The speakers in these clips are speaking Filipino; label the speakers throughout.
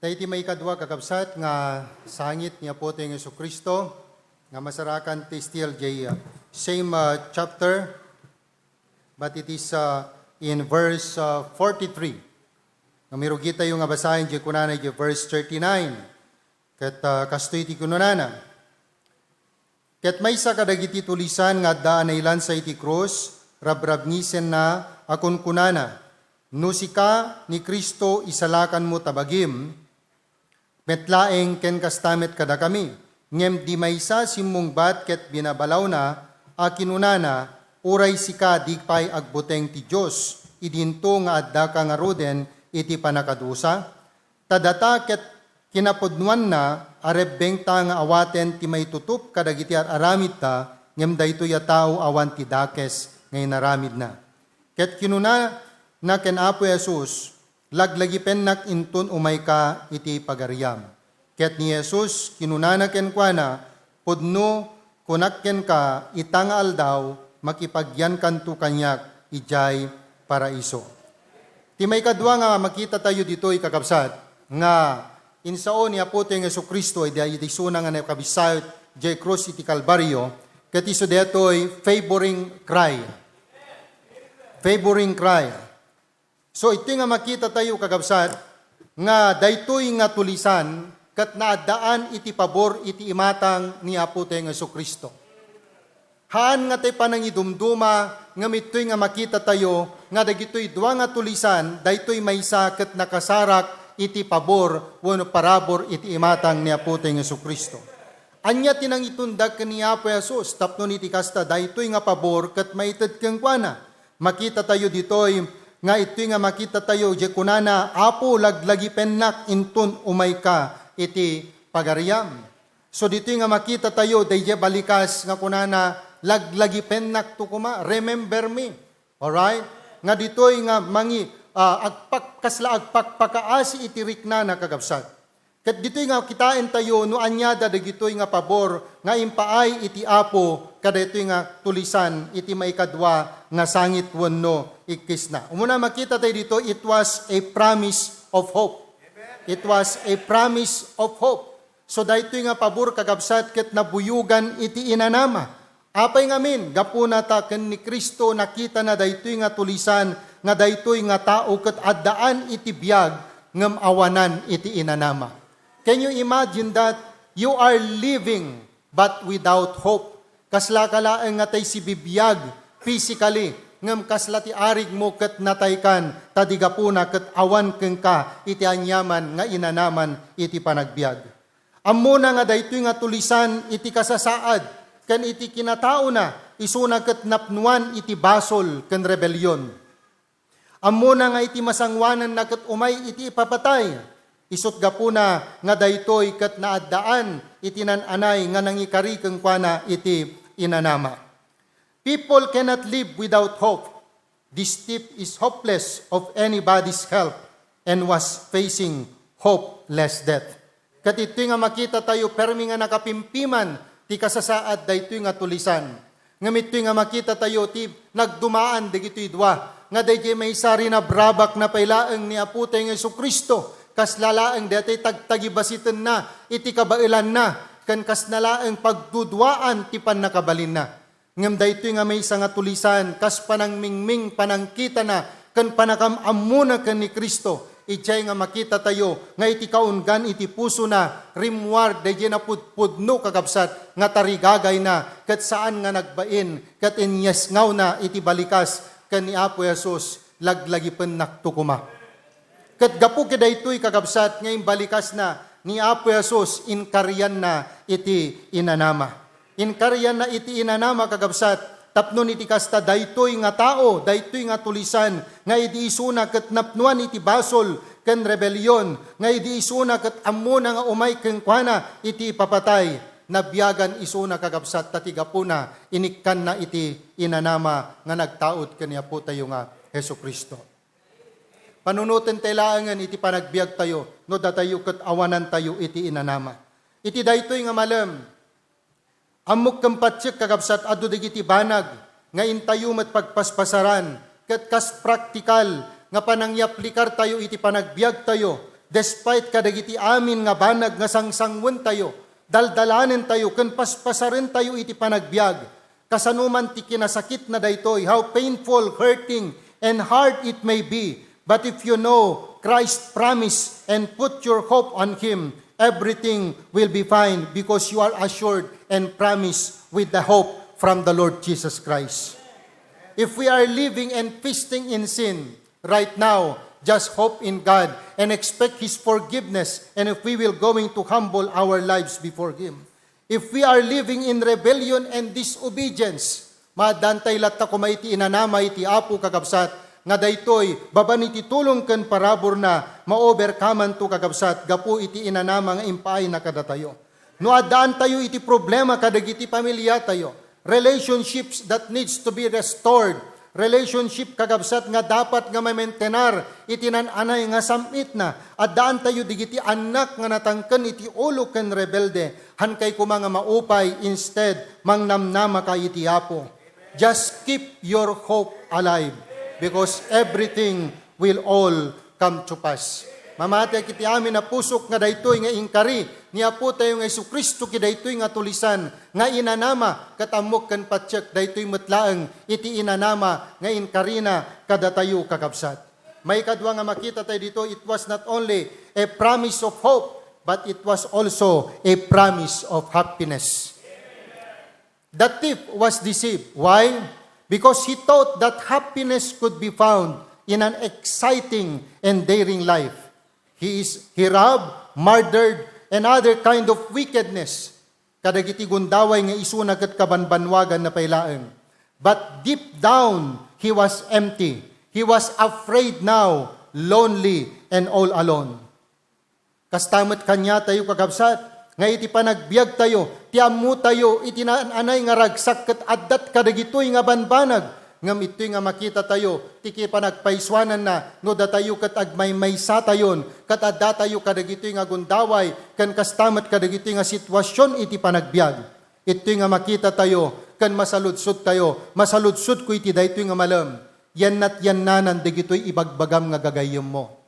Speaker 1: Iti may kadwa kakabsat nga sangit niya po tayong Jesucristo nga masarakan ti still jay same chapter but it is in verse 43. Nga mirugita yung nga basahin jay kunana jay verse 39. Kat kastoy ti kununana. Kat may sa kadagiti tulisan nga daan na ilan sa iti krus, rabrabnisen na akon kunana. Nusika ni Kristo isalakan mo tabagim, metlaeng ken kastamet kada kami. Ngem di maysa simmungbat ket binabalaw na akinunana uray sika digpay agbuteng ti Dios. Idinto nga adda ka nga ruden iti panakadusa. Tadata ket kinapudnuan na arebbengta nga awaten ti may tutup kadagiti aramid ta ngem daytoy a tao awan ti dakes ngay naramid na. Ket kinuna na ken Apo Jesus laglagi pennak intun umay ka iti pagariam. Ket ni Jesus kinunana ken kuana pudno kunakken ka itanga aldaw makipagyan kanto kanyak ijay paraiso. Ti may kadwa nga makita tayo ditoy kakabsat nga insao ni Apo tayong Jesucristo ay iti suna nga nakabisayot jay cross iti Kalbaryo ket iso detoy favoring cry. Favoring cry. So ito nga makita tayo kagabsat nga daytoy nga tulisan kat naadaan iti pabor iti imatang ni Apo tayong Jesucristo. Haan nga tayo panangidumduma nga mitoy nga makita tayo nga dagitoy dua nga tulisan daytoy maysa ket nakasarak iti pabor wenno parabor iti imatang ni Apo tayong Jesucristo. Anya tinang itundag ken ni Apo Jesus tapno iti kasta daytoy nga pabor ket maited ken kuana. Makita tayo ditoy nga ito'y nga makita tayo, di kunana, Apo laglagi pennak intun umay ka iti pagariam. So dito'y nga makita tayo, di balikas nga kunana, laglagi pennak to kuma, remember me. Alright? Nga dito'y nga agpakpakaasi iti rikna na kagabsat. Kat dito'y nga kitain tayo, no anyada dagito'y nga pabor, nga impaay iti Apo, kada ito'y nga tulisan, iti maikadwa, nga sangit wenno ikisna. Umuna makita tayo dito, it was a promise of hope. It was a promise of hope. So daytoy nga pabor kagabsat ket nabuyugan iti inanama. Apay ngamin, gapuna ta ken ni Kristo nakita na daytoy nga tulisan, nga daytoy nga tao ket addaan iti biag ngem awanan iti inanama. Can you imagine that you are living but without hope? Kasla kalaeng nga tay si bibiyag physically, ngem kasla ti arig mo ket nataykan, tadigapuna ket awan ken ka iti anyaman nga inanaman iti panagbiag. Ammo na nga daytoy nga tulisan iti kasasaad ken iti kinatao na isuna ket napnuan iti basol ken rebelyon. Ammo na nga iti masangwanan na ket umay iti ipapatay. Isut gapuna nga daytoy ket naaddaan iti nananay nga nangikari ken kuana iti inanama. People cannot live without hope. This tip is hopeless of anybody's help and was facing hopeless death. Kat ito nga makita tayo permi nga nakapimpiman ti kasasaad daytoy nga tulisan. Ngamit ito nga makita tayo ti nagdumaan digito'y dua. Nga daytoy may sari na brabak na pailaeng ni Apo tayong Jesucristo. Kas lalaeng daytoy tagtagibasitan na iti kabailan na. Kan kas nalaeng pagdudwaan ti panakabalin na. Ngem daytoy nga may isa nga tulisan, kas panangmingming panangkita na, kan panakamammuna kan ni Kristo, ijay nga makita tayo, nga iti kaungan, iti puso na, rimwar, dayjay na pudpudno kagabsat, nga tarigagay na, kat saan nga nagbain, kat inyesngaw na, iti balikas, kan ni Apo Jesus, laglagi penaktukuma. Kat gapu daytoy kagabsat, ngayon balikas na, ni Apo Jesus, inkaryan na, iti inanama. Inkaryan na iti inanama kagabsat, tapno iti kasta daytoy nga tao, daytoy nga tulisan, nga iti isuna ket napnuan iti basol ken rebelyon, nga iti isuna ket ammo na nga umay ken kuana iti papatay, nabiyagan isuna kagabsat tatigapuna, inikkan na iti inanama nga nagtaod ken ni Apo tayo nga Hesukristo. Panunuten taylaangan iti panagbiag tayo, no datayo ket awanan tayo iti inanama. Iti daytoy nga malam, amok kempatsik kagabsat adu digiti banag nga intayo met pagpaspasaran ket kas praktikal nga panangyaplikar tayo iti panagbiag tayo despite kadagiti amin nga banag nga sangsangwen tayo, daldalanen tayo, ken paspasarin tayo iti panagbiag, kasanuman ti kinasakit na daytoy, how painful, hurting, and hard it may be. But if you know Christ promise and put your hope on Him, everything will be fine because you are assured and promised with the hope from the Lord Jesus Christ. If we are living and feasting in sin right now, just hope in God and expect His forgiveness, and if we will going to humble our lives before Him. If we are living in rebellion and disobedience, madantay latta ko maiti inanama iti apo kakabsat, nga daytoy baban iti tulong ken parabor na ma-overcome to kakabsat, gapu iti inanama nga impaay na kadatayo. No adaan tayo iti problema kadagiti pamilya tayo, relationships that needs to be restored, relationship kakabsat nga dapat nga maintenar iti nananay nga samit na, adaan tayo digiti anak nga natangken iti ulo ken rebelde, hankay kuma nga maupay instead mangnamnama ka iti apo. Just keep your hope alive because everything will all come to pass. Mamati kiti amin na pusok nga daytoy nga inkari niya po tayo nga Jesucristo ki daytoy nga tulisan nga inanama katamok ken patsek daytoy metlaeng iti inanama nga inkarina kada tayo kakabsat. May kadwa nga makita tayo dito, it was not only a promise of hope but it was also a promise of happiness. The thief was deceived. Why? Because he thought that happiness could be found in an exciting and daring life. He robbed, murdered, and other kind of wickedness. Kadagiti gundaway nga isuna ket kabanbanwagan na pailaeng. But deep down, he was empty. He was afraid now, lonely, and all alone. Kastamet kanya tayo kakabsat, nga iti panagbiag tayo, tiamu tayo, iti naanay nga ragsak ket addat kadagitoy nga banbanag, ngam ito'y nga makita tayo, tiki panagpaiswanan na, no datayo kat agmay-maysa tayon, kat adda tayo kadagito'y nga gundaway, kan kastamat kadagito'y nga sitwasyon iti panagbiag. Ito'y nga makita tayo, kan masaludsod tayo, masaludsod ko iti dayto'y nga malam, yan at yan na nandigito'y ibagbagam nga gagayom mo.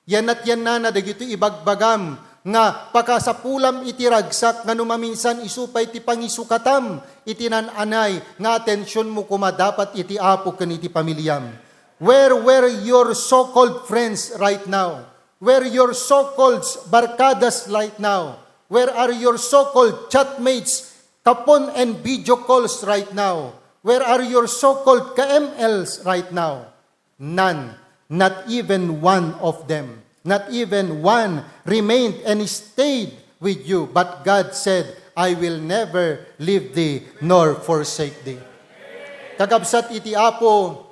Speaker 1: Yan at yan na dagito'y ibagbagam nga pakasapulam iti ragsak nga numaminsan isupay ti pangisukatam iti nananay nga atensyon mo kuma dapat iti apo ken iti pamilyam. Where were your so-called friends right now? Where your so-called barkadas right now? Where are your so-called chatmates, kapon and video calls right now? Where are your so-called KMLs right now? None, not even one of them. Not even one remained and stayed with you. But God said, I will never leave thee nor forsake thee. Kagabsat iti apo,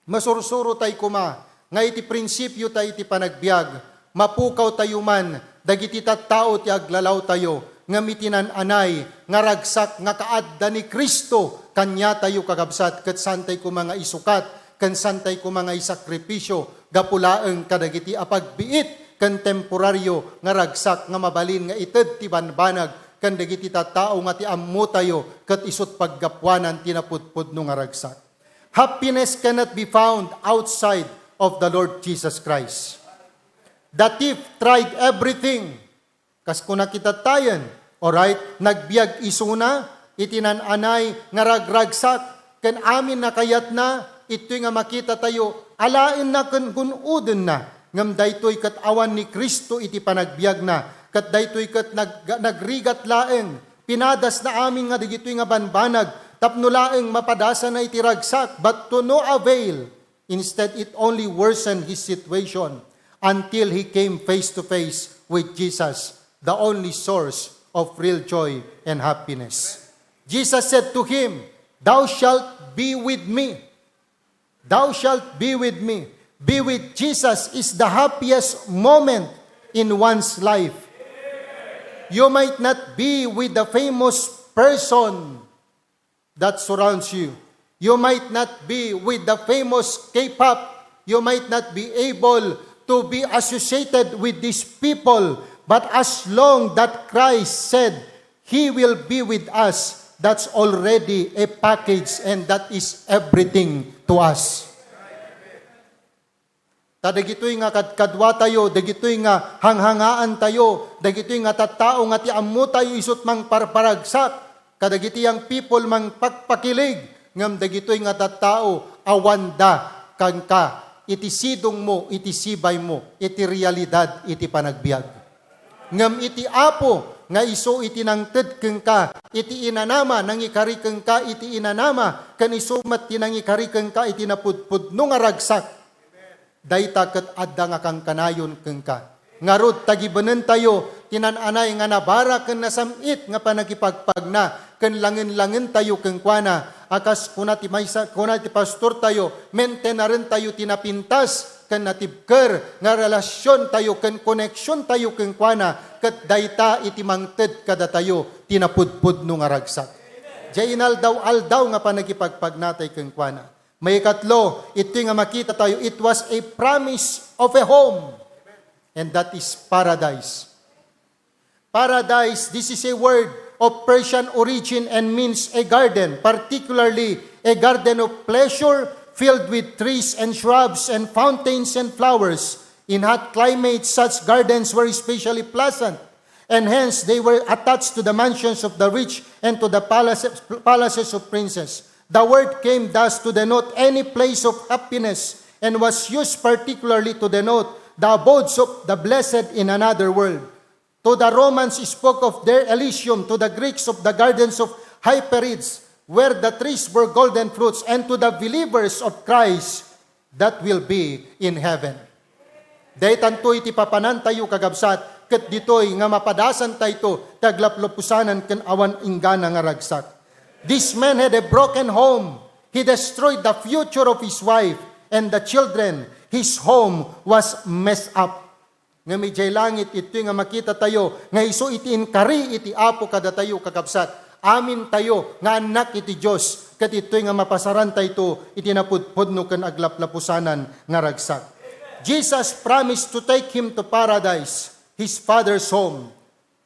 Speaker 1: masursuro tay kuma, nga iti prinsipyo tay iti panagbiag, mapukaw tayo man, dagiti tattao ti aglalaw tayo, nga mitinananay, nga ragsak, nga kaadda ni Kristo, kanya tayo kagabsat, ket santay ko mga isukat, kan santay ko mga isakripisyo, gapulaeng kadagiti apagbiit kan temporaryo nga ragsak nga mabalin nga ited ti banbanag kan dagiti tattao nga ti ammo tayo ket isut paggapwanan tinapudpudno nga ragsak. Happiness cannot be found outside of the Lord Jesus Christ. The thief tried everything. Kas kuna kita tayan, alright, nagbiag isuna, itinananay nga ragragsak, ken amin na kayat na, ito'y nga makita tayo, alain na kunuden na, ngam daytoy kat awan ni Kristo iti panagbiag na, kat daytoy kat nagrigat laeng, pinadas na amin nga digito'y nga banbanag, tapno laeng mapadasa na iti ragsak, but to no avail. Instead, it only worsened his situation until he came face to face with Jesus, the only source of real joy and happiness. Jesus said to him, "Thou shalt be with me." Thou shalt be with me. Be with Jesus is the happiest moment in one's life. You might not be with the famous person that surrounds you. You might not be with the famous K-pop. You might not be able to be associated with these people. But as long that Christ said, He will be with us, that's already a package and that is everything to us. Dagitoy nga kadkadwa tayo, dagitoy nga hanghangaan tayo, dagitoy nga tattao nga ti ammo tayo isut mang parparagsak, kadagiti ang people mang pagpakilig, ngam dagitoy nga tattao awanda kang ka, iti sidong mo, iti sibay mo, iti realidad, iti panagbiag. Ngam iti apo, nga iso iti nangted keng ka, iti inanama, nang ikari keng ka, iti inanama, kan isumat tinang ikari keng ka, iti napudpudno nga ragsak, dayta ket adda nga kang kanayon keng ka. Ngarud tagibanen tayo tinananay nga nabara ken nasamit nga panagipagpagna ken langen-langen tayo keng kuana akas kuna ti maysa kuna ti pastor tayo maintenaren tayo tinapintas ken natibker nga relasyon tayo ken koneksyon tayo keng kuana ket dayta iti mangted kada tayo tinapudpudno nga ragsak. Jainal daw aldaw nga panagipagpagna tayo keng kuana. May ikatlo, ito nga makita tayo, it was a promise of a home. And that is paradise. Paradise, this is a word of Persian origin and means a garden, particularly a garden of pleasure filled with trees and shrubs and fountains and flowers. In hot climates, such gardens were especially pleasant, and hence they were attached to the mansions of the rich and to the palaces of princes. The word came thus to denote any place of happiness and was used particularly to denote the abodes of the blessed in another world. To the Romans spoke of their Elysium, to the Greeks of the gardens of Hyperides, where the trees were golden fruits, and to the believers of Christ that will be in heaven. Daytanto iti papanan tayo kagabsat, ket ditoy nga mapadasan tayo taglaplopusanan ken awan inggana nga ragsak. This man had a broken home. He destroyed the future of his wife and the children. His home was messed up. Nga medjay langit, ito nga makita tayo, nga iso iti inkari, iti apo kada tayo kakabsat. Amin tayo, nga anak iti Diyos, kat ito nga mapasaran tayo, iti napudpudno kan aglaplapusanan nga ragsak. Jesus promised to take him to paradise, his father's home.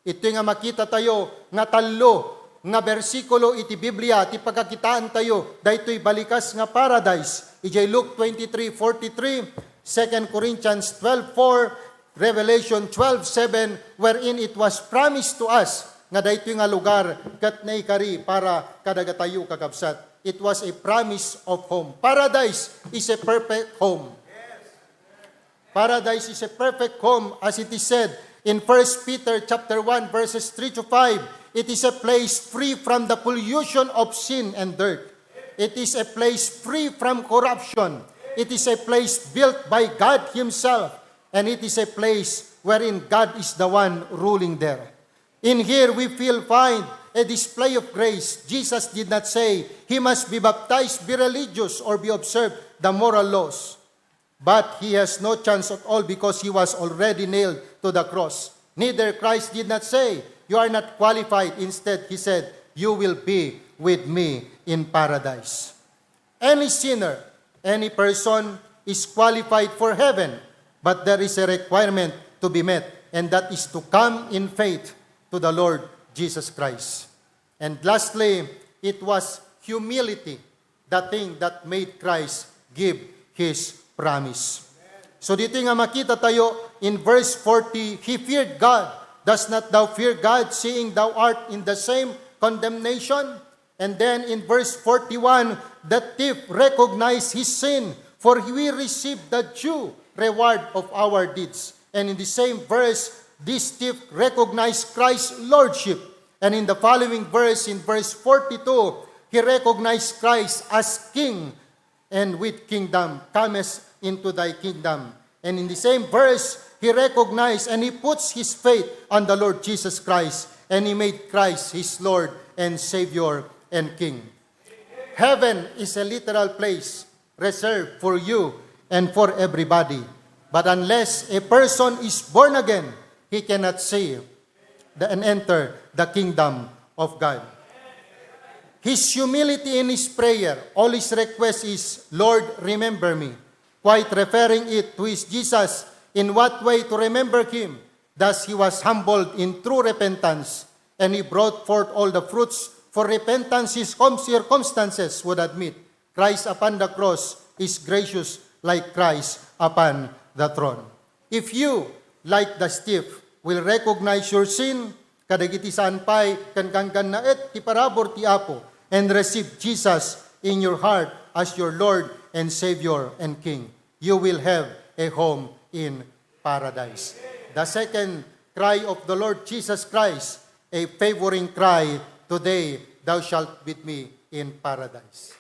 Speaker 1: Ito nga makita tayo, nga talo, nga bersikulo iti Biblia, ti pagkakitaan tayo, daytoy balikas nga paradise. Ijay Luke 23:43, 2 Corinthians 12:4, Revelation 12:7, wherein it was promised to us, nga daytoy nga lugar, kat naikari para kadagatayo kakabsat. It was a promise of home. Paradise is a perfect home. Paradise is a perfect home, as it is said in 1 Peter chapter 1, verses 3-5, it is a place free from the pollution of sin and dirt. It is a place free from corruption. It is a place built by God Himself. And it is a place wherein God is the one ruling there. In here we find a display of grace. Jesus did not say, he must be baptized, be religious, or be observed the moral laws. But he has no chance at all because he was already nailed to the cross. Neither Christ did not say, you are not qualified. Instead, he said, you will be with me in paradise. Any sinner, any person is qualified for heaven, but there is a requirement to be met, and that is to come in faith to the Lord Jesus Christ. And lastly, it was humility, the thing that made Christ give His promise. So dito nga makita tayo in verse 40, he feared God. Does not thou fear God, seeing thou art in the same condemnation? And then in verse 41, the thief recognized his sin, for we received the due reward of our deeds. And in the same verse, this thief recognized Christ's lordship. And in the following verse, in verse 42, he recognized Christ as king, and with kingdom comest into thy kingdom. And in the same verse, he recognized and he puts his faith on the Lord Jesus Christ, and he made Christ his Lord and Savior and King. Heaven is a literal place reserved for you and for everybody. But unless a person is born again, he cannot see and enter the kingdom of God. His humility in his prayer, all his request is, Lord, remember me. Quite referring it to his Jesus, in what way to remember him. Thus he was humbled in true repentance, and he brought forth all the fruits for repentance his circumstances would admit. Christ upon the cross is gracious like Christ upon the throne. If you, like the thief, will recognize your sin, kadagiti saan pa'y kan na ti parabor ti Apo, and receive Jesus in your heart as your Lord and Savior and King, you will have a home in paradise. The second cry of the Lord Jesus Christ, a favoring cry, today thou shalt with me in paradise.